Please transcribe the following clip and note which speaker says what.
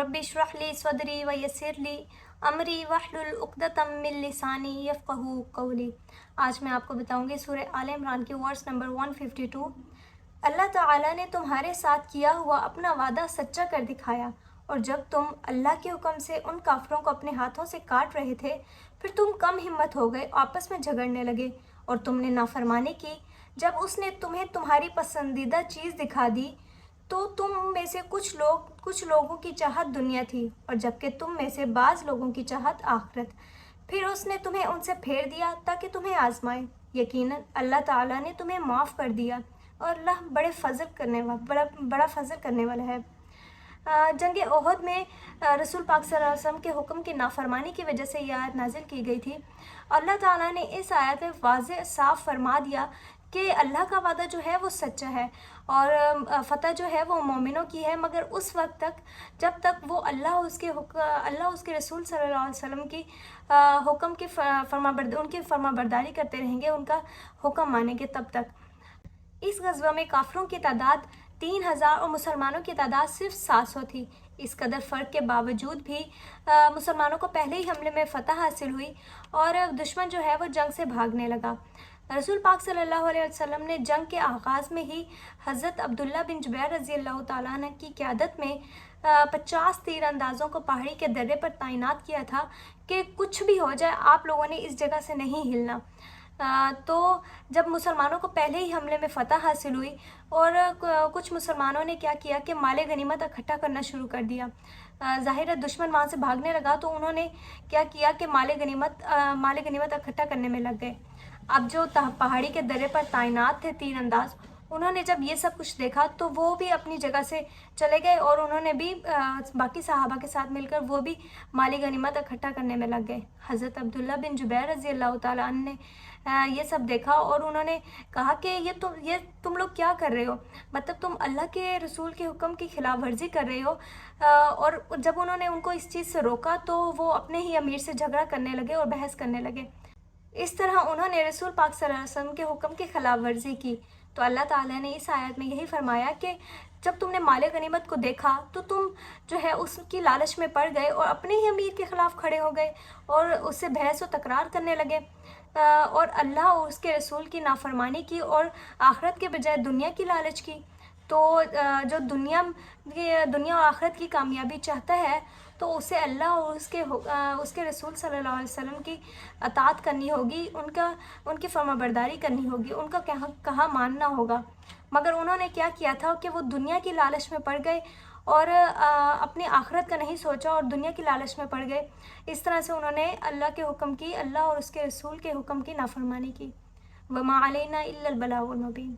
Speaker 1: Rabbi इश्रह ली सदरी व यस्सिर ली अमरी वहलुल उक़दतम मिन लिसानी यफ़क़हू क़ौली। आज मैं आपको बताऊंगी सूरह आल इमरान के वर्स नंबर 152। अल्लाह ताला ने तुम्हारे साथ किया हुआ अपना वादा सच्चा कर दिखाया, और जब तुम अल्लाह के हुक्म से उन काफिरों को अपने हाथों से काट रहे थे, फिर तुम कम हिम्मत हो गए, आपस में झगड़ने लगे और तुमने नाफरमानी की। जब उसने तुम्हें तुम्हारी पसंदीदा चीज़ दिखा दी तो तुम में से कुछ लोगों की चाहत दुनिया थी, और जबकि तुम में से बाज़ लोगों की चाहत आखिरत। फिर उसने तुम्हें उनसे फेर दिया ताकि तुम्हें आजमाए। यकीनन अल्लाह ताला ने तुम्हें माफ़ कर दिया, और अल्लाह बड़ा फ़ज़ल करने वाला है। जंग ओहद में रसूल पाक सल्लल्लाहु अलैहि वसल्लम के हुक्म की नाफरमानी की वजह से यह आयत नाजिल की गई थी। अल्लाह ताला ने इस आयत में वाज़ेह साफ फरमा दिया कि अल्लाह का वादा जो है वो सच्चा है, और फ़तह जो है वो मोमिनों की है, मगर उस वक्त तक जब तक वो अल्लाह उसके रसूल सल्लल्लाहु अलैहि वसल्लम की हुक्म की उनकी फरमाबरदारी करते रहेंगे, उनका हुक्म मानेंगे तब तक। इस ग़ज़वा में काफिरों की तादाद 3000 और मुसलमानों की तादाद सिर्फ 700 थी। इस कदर फ़र्क के बावजूद भी मुसलमानों को पहले ही हमले में फ़तह हासिल हुई और दुश्मन जो है वो जंग से भागने लगा। रसूल पाक सल्लल्लाहु अलैहि वसल्लम ने जंग के आगाज़ में ही हज़रत अब्दुल्ला बिन जुबैर रज़ी अल्लाह तआला अन्हु की क़यादत में 50 तीर अंदाज़ों को पहाड़ी के दर्रे पर तैनात किया था कि कुछ भी हो जाए आप लोगों ने इस जगह से नहीं हिलना। तो जब मुसलमानों को पहले ही हमले में फ़तह हासिल हुई और कुछ मुसलमानों ने क्या किया कि माल गनीमत इकट्ठा करना शुरू कर दिया। ज़ाहिर है दुश्मन वहाँ से भागने लगा तो उन्होंने क्या किया कि माल गनीमत इकट्ठा करने में लग गए। अब जो पहाड़ी के दर्रे पर तैनात थे तीर अंदाज, उन्होंने जब ये सब कुछ देखा तो वो भी अपनी जगह से चले गए और उन्होंने भी बाकी सहाबा के साथ मिलकर वो भी माली गनीमत इकट्ठा करने में लग गए। हज़रत अब्दुल्ला बिन जुबैर रज़ी अल्लाह तआला अन्हु ने ये सब देखा और उन्होंने कहा कि ये तुम लोग क्या कर रहे हो, मतलब तुम अल्लाह के रसूल के हुक्म की खिलाफ वर्जी कर रहे हो। और जब उन्होंने उनको इस चीज़ से रोका तो वो अपने ही अमीर से झगड़ा करने लगे और बहस करने लगे। इस तरह उन्होंने रसूल पाक सल्लल्लाहु अलैहि वसल्लम के हुक्म की खिलाफ वर्जी की। तो अल्लाह ताला ने इस आयत में यही फरमाया कि जब तुमने माल गनीमत को देखा तो तुम जो है उसकी लालच में पड़ गए और अपने ही अमीर के ख़िलाफ़ खड़े हो गए और उससे बहस व तकरार करने लगे, और अल्लाह और उसके रसूल की नाफरमानी की और आखिरत के बजाय दुनिया की लालच की। तो जो दुनिया और आखिरत की कामयाबी चाहता है तो उसे अल्लाह और उसके रसूल सल्लल्लाहु अलैहि वसल्लम की अताअत करनी होगी, उनकी फरमाबरदारी करनी होगी, उनका कहा मानना होगा। मगर उन्होंने क्या किया था कि वो दुनिया की लालच में पड़ गए और अपनी आखिरत का नहीं सोचा और दुनिया की लालच में पड़ गए। इस तरह से उन्होंने अल्लाह और उसके रसूल के हुक्म की नाफरमानी की। वमा अलैना इल्लल बलागुल मुबीन।